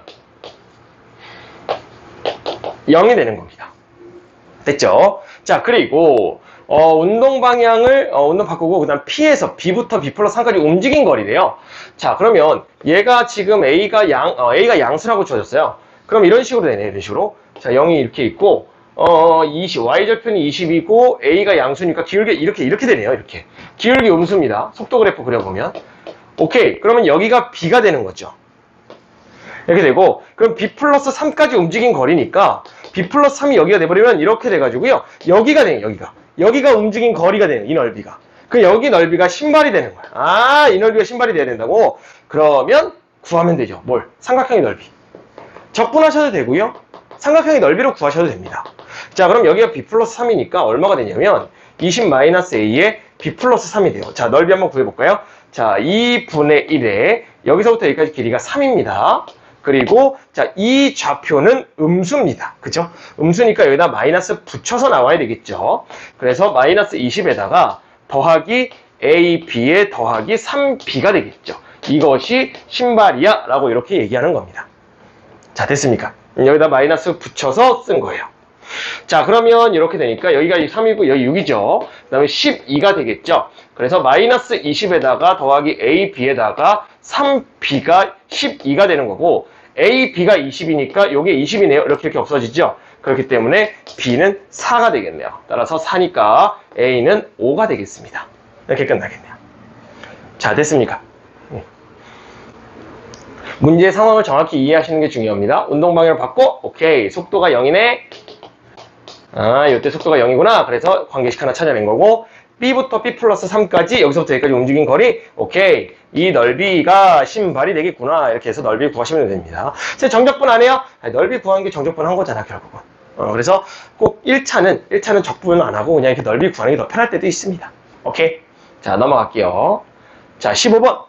0이 되는 겁니다. 됐죠? 자, 그리고 운동 방향을 운동 바꾸고 그다음 P에서 B부터 B 플러스 3까지 움직인 거리래요. 자, 그러면 얘가 지금 A가 양수라고 주어졌어요. 그럼 이런 식으로 되네. 이런 식으로. 자, 0이 이렇게 있고 Y절편이 20이고 A가 양수니까 기울기 이렇게 되네요. 이렇게. 기울기 음수입니다. 속도 그래프 그려보면. 오케이. 그러면 여기가 B가 되는 거죠. 이렇게 되고 그럼 B 플러스 3까지 움직인 거리니까 B 플러스 3이 여기가 돼버리면 이렇게 돼가지고요. 여기가 돼요. 여기가 움직인 거리가 돼요. 이 넓이가. 그 여기 넓이가 신발이 되는 거야. 아, 이 넓이가 신발이 돼야 된다고? 그러면 구하면 되죠. 뭘? 삼각형의 넓이. 적분하셔도 되고요. 삼각형의 넓이로 구하셔도 됩니다. 자, 그럼 여기가 B 플러스 3이니까 얼마가 되냐면 20-A에 B 플러스 3이 돼요. 자, 넓이 한번 구해볼까요? 자, 2분의 1에 여기서부터 여기까지 길이가 3입니다. 그리고 자, 이 좌표는 음수입니다. 그죠? 음수니까 여기다 마이너스 붙여서 나와야 되겠죠. 그래서 마이너스 20에다가 더하기 AB에 더하기 3B가 되겠죠. 이것이 신발이야 라고 이렇게 얘기하는 겁니다. 자, 됐습니까? 여기다 마이너스 붙여서 쓴 거예요. 자, 그러면 이렇게 되니까 여기가 3이고 여기 6이죠. 그 다음에 12가 되겠죠. 그래서 마이너스 20에다가 더하기 AB에다가 3B가 12가 되는 거고 AB가 20이니까 요게 20이네요. 이렇게 없어지죠. 그렇기 때문에 B는 4가 되겠네요. 따라서 4니까 A는 5가 되겠습니다. 이렇게 끝나겠네요. 자, 됐습니까? 문제의 상황을 정확히 이해하시는 게 중요합니다. 운동 방향을 바꿔. 오케이. 속도가 0이네. 아, 이때 속도가 0이구나. 그래서 관계식 하나 찾아낸 거고 B부터 B 플러스 3까지 여기서부터 여기까지 움직인 거리. 오케이. 이 넓이가 신발이 되겠구나. 이렇게 해서 넓이 구하시면 됩니다. 제 정적분 안 해요? 아니, 넓이 구한 게 정적분 한 거잖아, 결국은. 그래서 꼭 1차는 적분 안 하고 그냥 이렇게 넓이 구하는 게 더 편할 때도 있습니다. 오케이. 자, 넘어갈게요. 자, 자, 15번.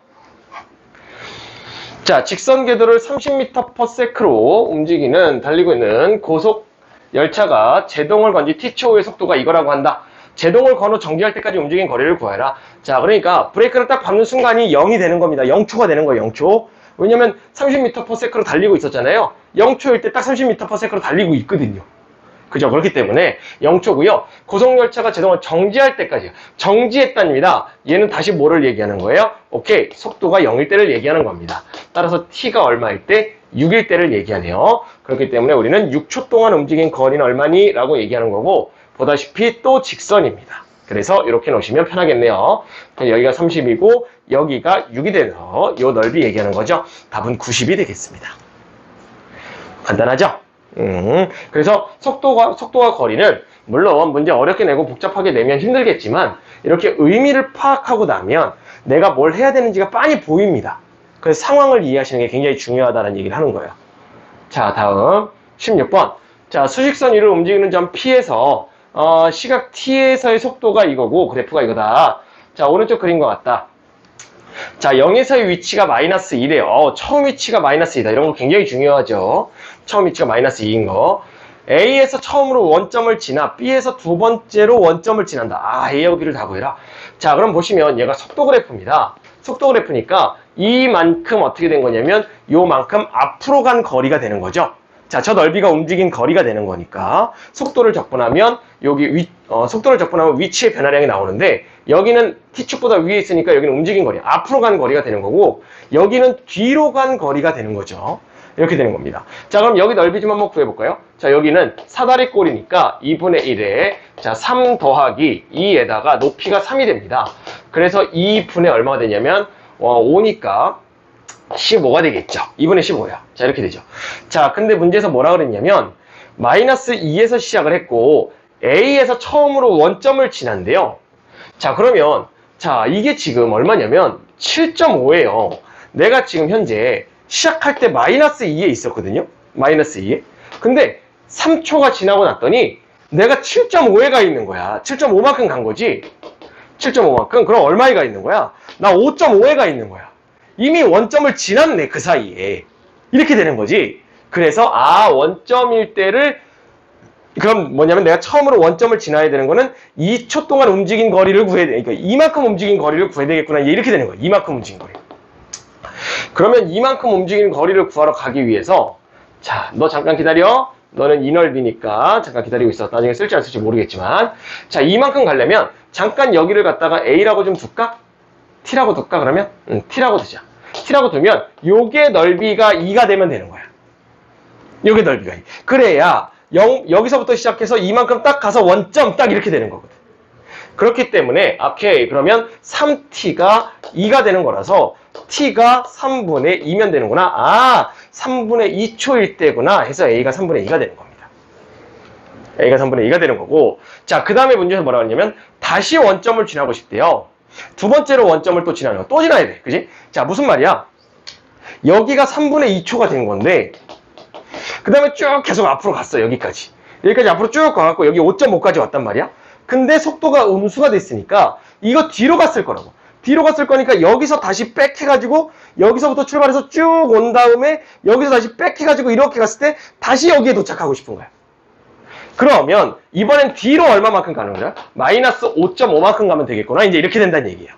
자, 직선 궤도를 30m/s로 움직이는, 달리고 있는 고속 열차가 제동을 건 뒤 t초의 속도가 이거라고 한다. 제동을 건 후 정지할 때까지 움직인 거리를 구해라. 자, 그러니까 브레이크를 딱 밟는 순간이 0이 되는 겁니다. 0초가 되는 거예요, 0초. 왜냐면 30m/s로 달리고 있었잖아요. 0초일 때 딱 30m/s로 달리고 있거든요. 그죠? 그렇기 때문에 0초고요. 고속열차가 제동을 정지할 때까지, 정지했답니다. 얘는 다시 뭐를 얘기하는 거예요? 오케이, 속도가 0일 때를 얘기하는 겁니다. 따라서 t가 얼마일 때? 6일 때를 얘기하네요. 그렇기 때문에 우리는 6초 동안 움직인 거리는 얼마니? 라고 얘기하는 거고, 보다시피 또 직선입니다. 그래서 이렇게 놓으시면 편하겠네요. 여기가 30이고 여기가 6이 돼서 이 넓이 얘기하는 거죠. 답은 90이 되겠습니다. 간단하죠? 그래서 속도와 거리는 물론 문제 어렵게 내고 복잡하게 내면 힘들겠지만 이렇게 의미를 파악하고 나면 내가 뭘 해야 되는지가 빤히 보입니다. 그래서 상황을 이해하시는 게 굉장히 중요하다는 얘기를 하는 거예요. 자, 다음 16번. 자, 수직선 위를 움직이는 점 P에서 시각 T에서의 속도가 이거고 그래프가 이거다. 자, 오른쪽 그린 것 같다. 자, 0에서의 위치가 마이너스 2래요. 처음 위치가 마이너스 2다. 이런 거 굉장히 중요하죠. 처음 위치가 마이너스 2인 거. A에서 처음으로 원점을 지나 B에서 두 번째로 원점을 지난다. 아, A하고 B를 다 구해라. 자, 그럼 보시면 얘가 속도 그래프입니다. 속도 그래프니까 이만큼 어떻게 된 거냐면 요만큼 앞으로 간 거리가 되는 거죠. 자, 저 넓이가 움직인 거리가 되는 거니까 속도를 적분하면 여기 속도를 적분하면 위치의 변화량이 나오는데 여기는 t축보다 위에 있으니까 여기는 움직인 거리, 앞으로 간 거리가 되는 거고 여기는 뒤로 간 거리가 되는 거죠. 이렇게 되는 겁니다. 자, 그럼 여기 넓이 좀 한번 구해볼까요? 자, 여기는 사다리 꼴이니까 2분의 1에 자, 3 더하기 2에다가 높이가 3이 됩니다. 그래서 2분의 얼마가 되냐면 5니까 15가 되겠죠. 2분의 15야. 자, 이렇게 되죠. 자, 근데 문제에서 뭐라 그랬냐면 마이너스 2에서 시작을 했고 A에서 처음으로 원점을 지난대요. 자, 그러면 자, 이게 지금 얼마냐면 7.5예요. 내가 지금 현재 시작할 때 마이너스 2에 있었거든요. 마이너스 2에. 근데 3초가 지나고 났더니 내가 7.5에 가 있는 거야. 7.5만큼 간 거지. 7.5만큼. 그럼 얼마에 가 있는 거야? 나 5.5에 가 있는 거야. 이미 원점을 지났네, 그 사이에. 이렇게 되는 거지. 그래서 원점일 때를 그럼 뭐냐면 내가 처음으로 원점을 지나야 되는 거는 2초 동안 움직인 거리를 구해야 돼. 그러니까 이만큼 움직인 거리를 구해야 되겠구나. 이렇게 되는 거야. 이만큼 움직인 거리. 그러면 이만큼 움직인 거리를 구하러 가기 위해서 자, 너 잠깐 기다려. 너는 이 넓이니까 잠깐 기다리고 있어. 나중에 쓸지 안 쓸지 모르겠지만 자, 이만큼 가려면 잠깐 여기를 갖다가 A라고 좀 둘까? T라고 둘까 그러면? T라고 두자. T라고 두면 요게 넓이가 2가 되면 되는 거야. 요게 넓이가 2. 그래야 여기서부터 시작해서 이만큼 딱 가서 원점 딱 이렇게 되는 거거든. 그렇기 때문에 오케이, 그러면 3t가 2가 되는 거라서 t가 3분의 2면 되는구나. 3분의 2초일 때구나 해서 a가 3분의 2가 되는 겁니다. a가 3분의 2가 되는 거고, 자, 그 다음에 문제에서 뭐라고 했냐면 다시 원점을 지나고 싶대요. 두 번째로 원점을 또 지나는 거. 또 지나야 돼. 그지? 자, 무슨 말이야? 여기가 3분의 2초가 된 건데 그 다음에 쭉 계속 앞으로 갔어. 여기까지 앞으로 쭉 가갖고 여기 5.5까지 왔단 말이야. 근데 속도가 음수가 됐으니까 이거 뒤로 갔을 거라고. 뒤로 갔을 거니까 여기서 다시 백 해가지고 여기서부터 출발해서 쭉 온 다음에 여기서 다시 백 해가지고 이렇게 갔을 때 다시 여기에 도착하고 싶은 거야. 그러면 이번엔 뒤로 얼마만큼 가는 거야? 마이너스 5.5만큼 가면 되겠구나. 이제 이렇게 된다는 얘기예요.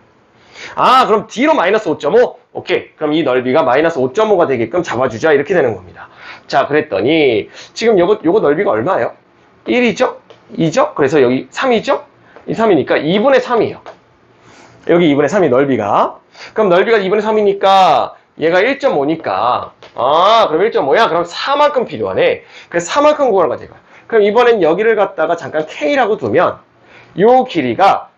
그럼 뒤로 마이너스 5.5? 오케이. 그럼 이 넓이가 마이너스 5.5가 되게끔 잡아주자. 이렇게 되는 겁니다. 자, 그랬더니 지금 요거 넓이가 얼마예요? 1이죠? 2죠? 그래서 여기 3이죠? 이 3이니까 2분의 3이에요. 여기 2분의 3이 넓이가. 그럼 넓이가 2분의 3이니까 얘가 1.5니까 그럼 1.5야? 그럼 4만큼 필요하네. 그래서 4만큼 구하는 거지. 그럼 이번엔 여기를 갖다가 잠깐 K라고 두면 요 길이가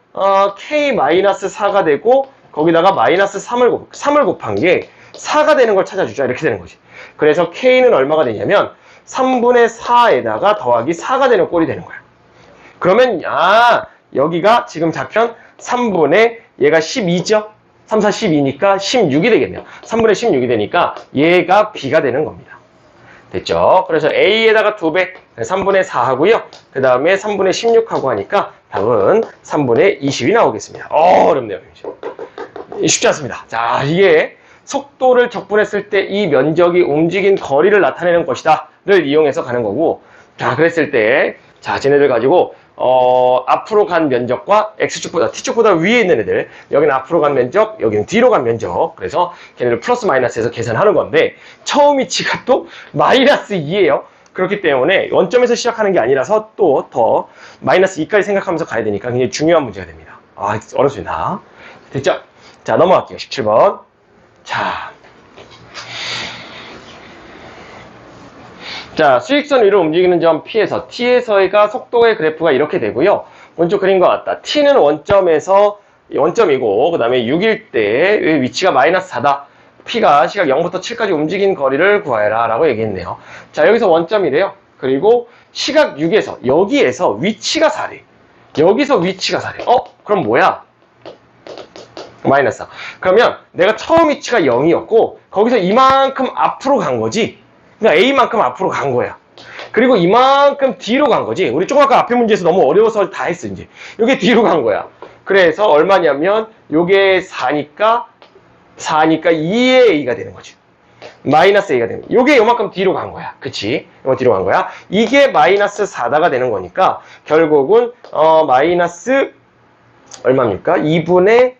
K-4가 되고 거기다가 마이너스 3을 곱한 게 4가 되는 걸 찾아주자. 이렇게 되는 거지. 그래서 K는 얼마가 되냐면 3분의 4에다가 더하기 4가 되는 꼴이 되는 거야. 그러면 여기가 지금 좌편 3분의 얘가 12죠? 3, 4, 12니까 16이 되겠네요. 3분의 16이 되니까 얘가 B가 되는 겁니다. 됐죠? 그래서 A에다가 2배 3분의 4 하고요. 그 다음에 3분의 16 하고 하니까 답은 3분의 20이 나오겠습니다. 어렵네요. 쉽지 않습니다. 자, 이게 속도를 적분했을 때 이 면적이 움직인 거리를 나타내는 것이다를 이용해서 가는 거고, 자, 그랬을 때, 자, 쟤네들 가지고 앞으로 간 면적과 X축보다 T축보다 위에 있는 애들, 여기는 앞으로 간 면적, 여기는 뒤로 간 면적. 그래서 걔네를 플러스 마이너스해서 계산하는 건데, 처음 위치가 또 마이너스 2예요. 그렇기 때문에 원점에서 시작하는 게 아니라서 또 더 마이너스 2까지 생각하면서 가야 되니까 굉장히 중요한 문제가 됩니다. 아, 어렵습니다. 됐죠? 자, 넘어갈게요. 17번. 자, 수직선 위로 움직이는 점 P에서 T에서가 속도의 그래프가 이렇게 되고요. 먼저 그린 것 같다. T는 원점이고 그 다음에 6일 때 위치가 마이너스 4다. P가 시각 0부터 7까지 움직인 거리를 구하여라 라고 얘기했네요. 자, 여기서 원점이래요. 그리고 시각 6에서 여기에서 위치가 4래. 여기서 위치가 4래. 그럼 뭐야? 마이너스 4. 그러면 내가 처음 위치가 0이었고 거기서 이만큼 앞으로 간 거지. 그러니까 A만큼 앞으로 간 거야. 그리고 이만큼 뒤로 간 거지. 우리 조금 아까 앞에 문제에서 너무 어려워서 다 했어 이제. 요게 뒤로 간 거야. 그래서 얼마냐면 요게 4니까 2의 A가 되는 거지. 마이너스 A가 되는 거야. 요게 요만큼 뒤로 간 거야. 그치? 요거 뒤로 간 거야. 이게 마이너스 4다가 되는 거니까 결국은 마이너스 얼마입니까? 2분의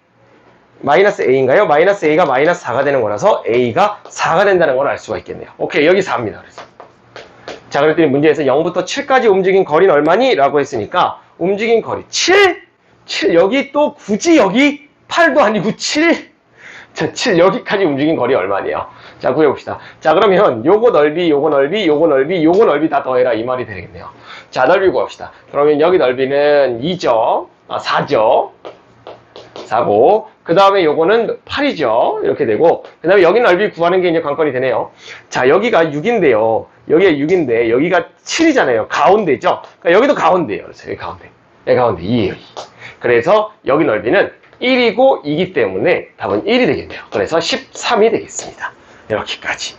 마이너스 A인가요? 마이너스 A가 마이너스 4가 되는 거라서 A가 4가 된다는 걸 알 수가 있겠네요. 오케이, 여기 4입니다. 그래서. 자, 그랬더니 문제에서 0부터 7까지 움직인 거리는 얼마니? 라고 했으니까 움직인 거리 7? 여기 또 굳이 여기 8도 아니고 7? 자, 7 여기까지 움직인 거리 얼마네요? 자, 구해봅시다. 자, 그러면 요거 넓이, 요거 넓이, 요거 넓이, 요거 넓이 다 더해라 이 말이 되겠네요. 자, 넓이 구합시다. 그러면 여기 넓이는 2죠. 4죠. 4고 그 다음에 요거는 8이죠. 이렇게 되고 그 다음에 여기 넓이 구하는 게 이제 관건이 되네요. 자, 여기가 6인데요. 여기가 6인데 여기가 7이잖아요. 가운데죠. 그러니까 여기도 가운데예요. 그래서 여기 가운데. 여기 가운데 2예요. 2. 그래서 여기 넓이는 1이고 2기 때문에 답은 1이 되겠네요. 그래서 13이 되겠습니다. 이렇게까지.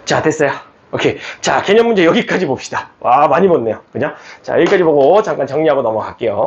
자, 됐어요. 오케이. 자, 개념 문제 여기까지 봅시다. 와, 많이 봤네요. 그냥. 자, 여기까지 보고 잠깐 정리하고 넘어갈게요.